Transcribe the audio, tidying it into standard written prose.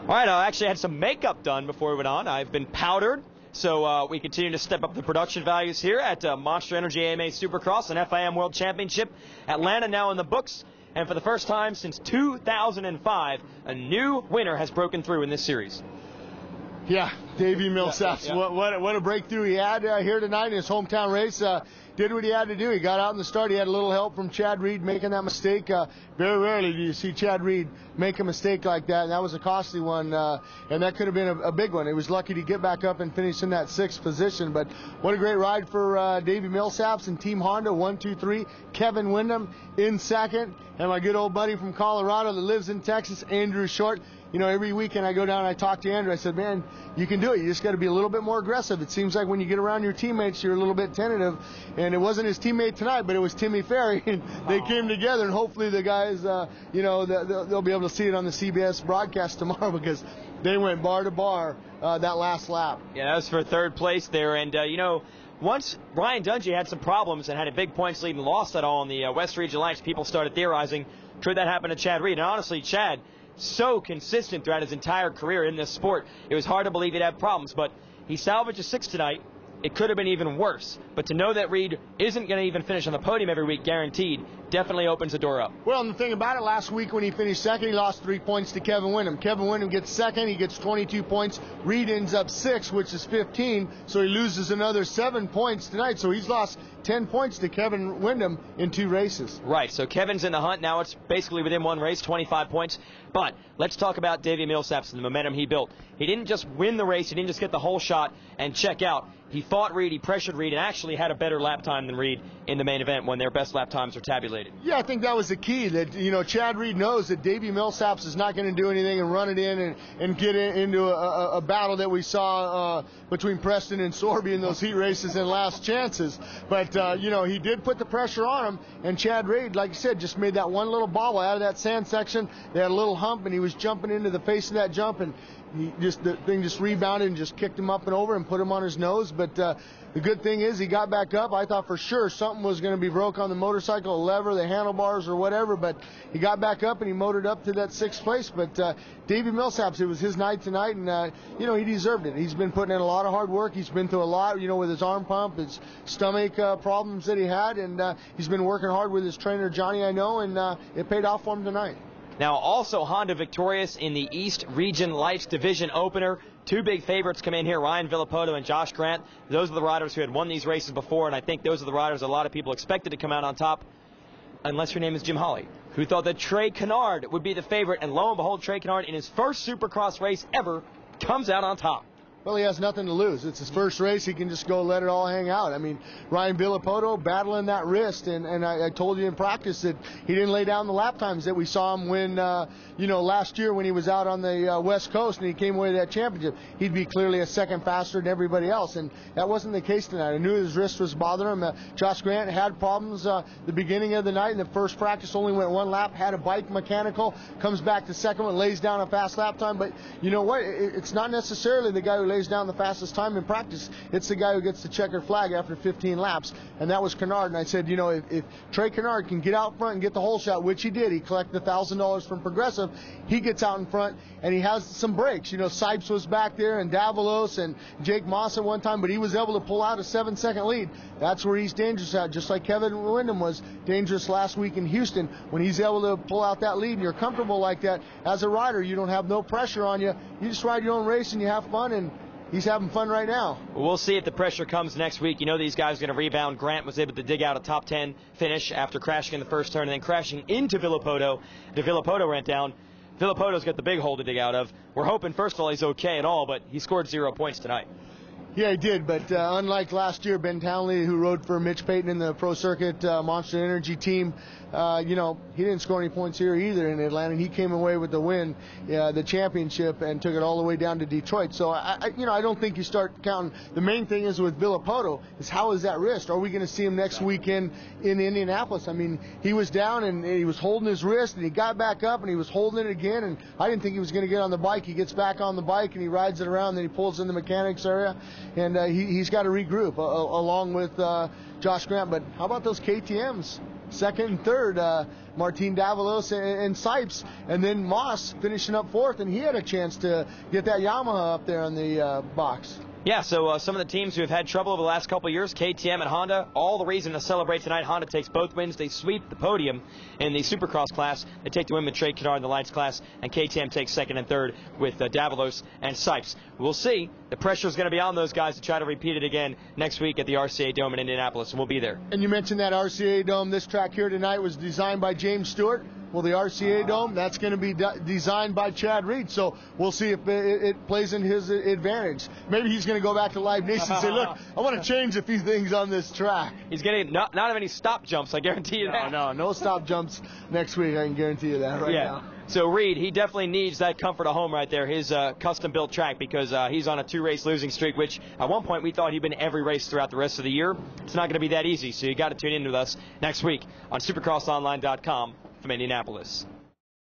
All right, I actually had some makeup done before we went on. I've been powdered, so we continue to step up the production values here at Monster Energy AMA Supercross and FIM World Championship. Atlanta now in the books, and for the first time since 2005, a new winner has broken through in this series. Yeah, Davey Millsaps. Yeah. What a breakthrough he had here tonight in his hometown race. Did what he had to do. He got out in the start. He had a little help from Chad Reed making that mistake. Very rarely do you see Chad Reed make a mistake like that, and that was a costly one, and that could have been a big one. He was lucky to get back up and finish in that 6th position, but what a great ride for Davey Millsaps and Team Honda, 1, 2, 3. Kevin Windham in 2nd, and my good old buddy from Colorado that lives in Texas, Andrew Short. You know, every weekend I go down and I talk to Andrew. I said, man, you can do it. You just got to be a little bit more aggressive. It seems like when you get around your teammates, you're a little bit tentative. And it wasn't his teammate tonight, but it was Timmy Ferry. And they came together, and hopefully the guys, you know, they'll be able to see it on the CBS broadcast tomorrow because they went bar to bar that last lap. Yeah, that was for 3rd place there. And, you know, once Ryan Dungey had some problems and had a big points lead and lost it all in the West Region Lights, people started theorizing, could that happen to Chad Reed? And honestly, Chad, so consistent throughout his entire career in this sport, it was hard to believe he'd have problems, but he salvaged a 6 tonight. It could have been even worse, but to know that Reed isn't going to even finish on the podium every week guaranteed definitely opens the door up. Well, and the thing about it, last week when he finished 2nd, he lost 3 points to Kevin Windham. Kevin Windham gets 2nd, he gets 22 points. Reed ends up 6th, which is 15, so he loses another 7 points tonight, so he's lost 10 points to Kevin Windham in 2 races. Right, so Kevin's in the hunt. Now it's basically within 1 race, 25 points. But let's talk about Davey Millsaps and the momentum he built. He didn't just win the race. He didn't just get the whole shot and check out. He fought Reed, he pressured Reed, and actually had a better lap time than Reed in the main event when their best lap times are tabulated. Yeah, I think that was the key. That, you know, Chad Reed knows that Davey Millsaps is not going to do anything and run it in and get into a battle that we saw between Preston and Sorby in those heat races and last chances. But, you know, he did put the pressure on him, and Chad Reed, like you said, just made that one little bobble out of that sand section. They had a little hump, and he was jumping into the face of that jump, and the thing just rebounded and just kicked him up and over and put him on his nose. But the good thing is he got back up. I thought for sure something was going to be broke on the motorcycle, a lever, the handlebars, or whatever. But he got back up and he motored up to that 6th place. But Davey Millsaps, it was his night tonight, and you know, he deserved it. He's been putting in a lot of hard work. He's been through a lot, you know, with his arm pump, his stomach problems that he had, and he's been working hard with his trainer Johnny, I know, and it paid off for him tonight. Now, also Honda victorious in the East Region Lights Division opener. 2 big favorites come in here, Ryan Villapoto and Josh Grant. Those are the riders who had won these races before, and I think those are the riders a lot of people expected to come out on top, unless your name is Jim Holley, who thought that Trey Kennard would be the favorite, and lo and behold, Trey Kennard in his first Supercross race ever comes out on top. Well, he has nothing to lose. It's his first race. He can just go let it all hang out. I mean, Ryan Villapoto battling that wrist, and I told you in practice that he didn't lay down the lap times that we saw him win, you know, last year when he was out on the West Coast and he came away with that championship. He'd be clearly a second faster than everybody else, and that wasn't the case tonight. I knew his wrist was bothering him. Josh Grant had problems the beginning of the night. In the first practice, only went 1 lap, had a bike mechanical, comes back to second one, lays down a fast lap time. But you know what? It's not necessarily the guy who lays down the fastest time in practice. It's the guy who gets the checkered flag after 15 laps, and that was Kennard. And I said, you know, if Trey Kennard can get out front and get the whole shot, which he did, he collected $1,000 from Progressive, he gets out in front, and he has some breaks. You know, Sipes was back there, and Davalos, and Jake Moss at one time, but he was able to pull out a 7-second lead. That's where he's dangerous at, just like Kevin Windham was dangerous last week in Houston. When he's able to pull out that lead, and you're comfortable like that, as a rider, you don't have no pressure on you. You just ride your own race, and you have fun, and he's having fun right now. We'll see if the pressure comes next week. You know these guys are going to rebound. Grant was able to dig out a top 10 finish after crashing in the first turn and then crashing into Villapoto. Villapoto went down. Villapoto's got the big hole to dig out of. We're hoping, first of all, he's okay at all, but he scored 0 points tonight. Yeah, he did, but unlike last year, Ben Townley, who rode for Mitch Payton in the Pro Circuit Monster Energy team, you know, he didn't score any points here either in Atlanta. He came away with the win, the championship, and took it all the way down to Detroit. So, I don't think you start counting. The main thing is with Villapoto is how is that wrist? Are we going to see him next weekend in Indianapolis? I mean, he was down and he was holding his wrist, and he got back up and he was holding it again, and I didn't think he was going to get on the bike. He gets back on the bike and he rides it around, then he pulls in the mechanics area, and he's got to regroup along with Josh Grant. But how about those KTMs? second and third. Martin Davalos and Sipes, and then Moss finishing up fourth, and he had a chance to get that Yamaha up there on the box. Yeah, so some of the teams who have had trouble over the last couple of years, KTM and Honda, all the reason to celebrate tonight. Honda takes both wins. They sweep the podium in the Supercross class. They take the win with Trey Canard in the Lights class, and KTM takes second and third with Davalos and Sipes. We'll see. The pressure is going to be on those guys to try to repeat it again next week at the RCA Dome in Indianapolis, and we'll be there. And you mentioned that RCA Dome. This track here tonight was designed by James Stewart. Well, the RCA Dome, that's going to be designed by Chad Reed, so we'll see if it plays in his advantage. Maybe he's going to go back to Live Nation and say, look, I want to change a few things on this track. He's going to not have any stop jumps, I guarantee you that. No stop jumps next week, I can guarantee you that now. So Reed, he definitely needs that comfort of home right there, his custom-built track, because he's on a 2-race losing streak, which at one point we thought he'd been every race throughout the rest of the year. It's not going to be that easy, so you got to tune in with us next week on SupercrossOnline.com from Indianapolis.